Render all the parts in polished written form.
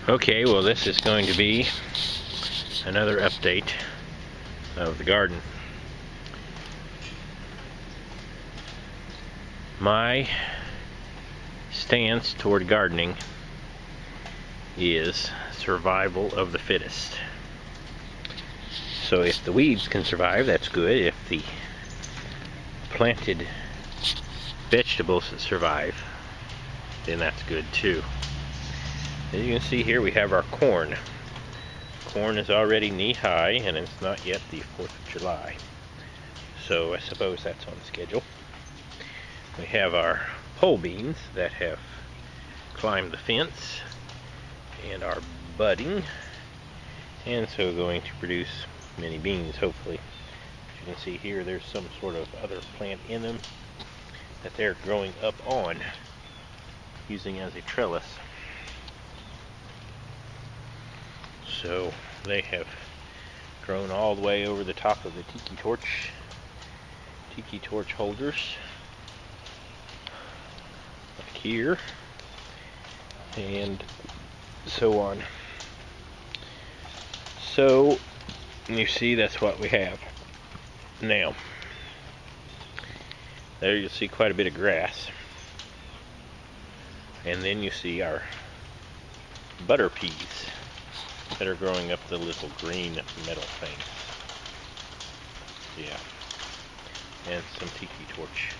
Okay, well this is going to be another update of the garden. My stance toward gardening is survival of the fittest. So if the weeds can survive, that's good. If the planted vegetables survive, then that's good too. As you can see here, we have our corn. Corn is already knee-high, and it's not yet the 4th of July. So I suppose that's on schedule. We have our pole beans that have climbed the fence and are budding, and so going to produce many beans, hopefully. As you can see here, there's some sort of other plant in them that they're growing up on, using as a trellis. So they have grown all the way over the top of the tiki torch holders, like here, and so on. So you see, that's what we have. Now, there you'll see quite a bit of grass, and then you see our butter peas that are growing up the little green metal things. Yeah. And some tiki torch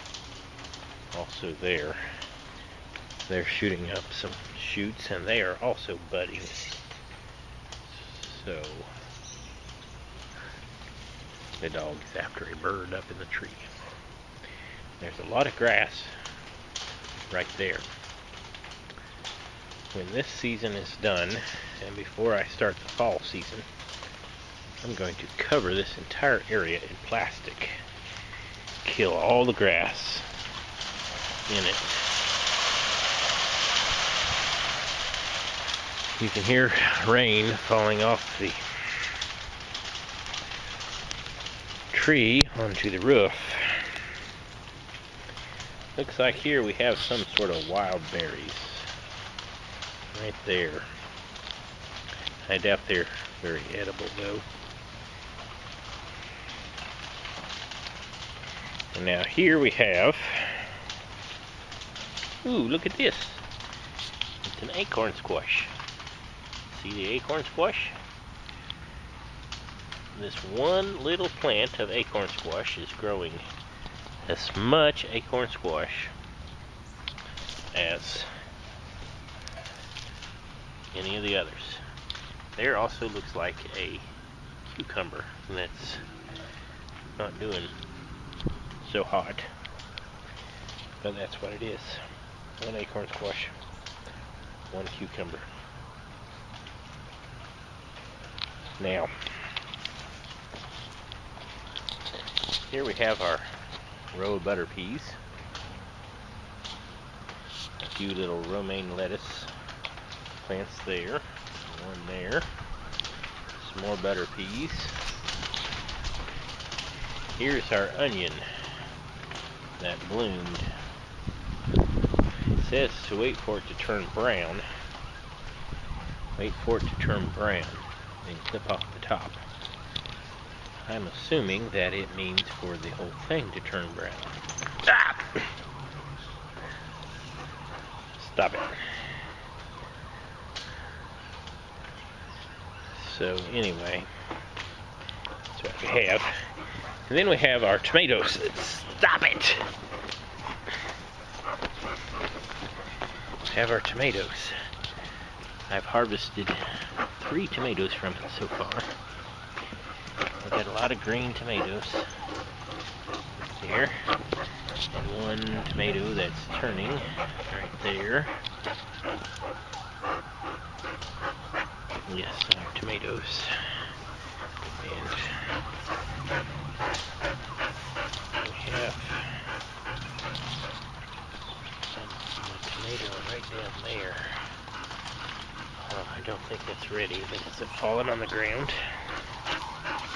also there. They're shooting up some shoots, and they are also budding. So the dog is after a bird up in the tree. There's a lot of grass right there. When this season is done, and before I start the fall season, I'm going to cover this entire area in plastic. Kill all the grass in it. You can hear rain falling off the tree onto the roof. Looks like here we have some sort of wild berries. Right there. I doubt they're very edible though. And now here we have, ooh, look at this. It's an acorn squash. See the acorn squash? This one little plant of acorn squash is growing as much acorn squash as any of the others. There also looks like a cucumber that's not doing so hot, but that's what it is. One acorn squash, one cucumber. Now, here we have our row of butter peas, a few little romaine lettuce plants there, one there, some more butter peas. Here's our onion that bloomed. It says to wait for it to turn brown. Wait for it to turn brown, then clip off the top. I'm assuming that it means for the whole thing to turn brown. Ah! Stop it. So anyway, that's what we have. And then we have our tomatoes. Stop it! We have our tomatoes. I've harvested 3 tomatoes from it so far. I've got a lot of green tomatoes there. And one tomato that's turning right there. Yes, our tomatoes. And we have some tomato right down there. I don't think that's ready, but is it falling on the ground?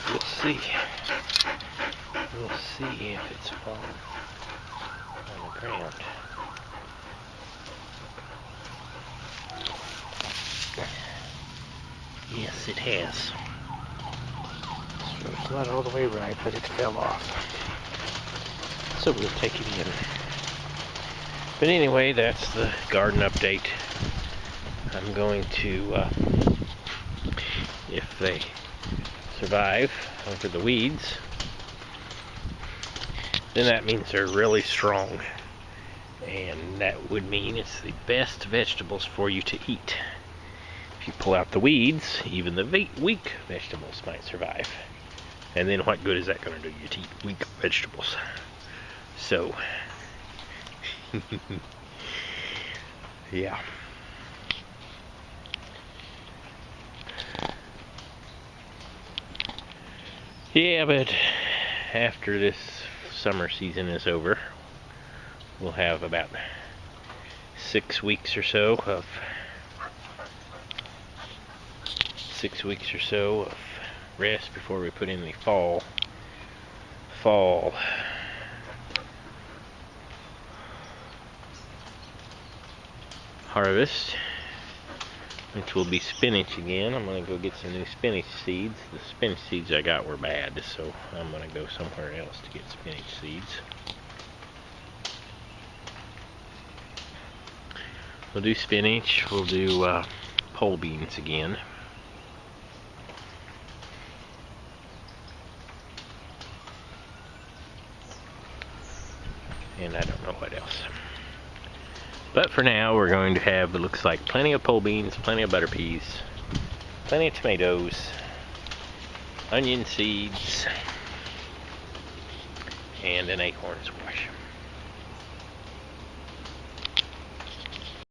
We'll see. We'll see if it's falling on the ground. Yes, it has. So it's not all the way right, but it fell off. So we'll take it in. But anyway, that's the garden update. I'm going to, if they survive over the weeds, then that means they're really strong. And that would mean it's the best vegetables for you to eat. If you pull out the weeds, even the weak vegetables might survive. And then what good is that going to do you to eat weak vegetables? So, yeah. Yeah, but after this summer season is over, we'll have about 6 weeks or so of rest before we put in the fall harvest, which will be spinach again. I'm going to go get some new spinach seeds. The spinach seeds I got were bad, so I'm going to go somewhere else to get spinach seeds. We'll do spinach. We'll do pole beans again. And I don't know what else. But for now, we're going to have, it looks like, plenty of pole beans, plenty of butter peas, plenty of tomatoes, onion seeds, and an acorn squash.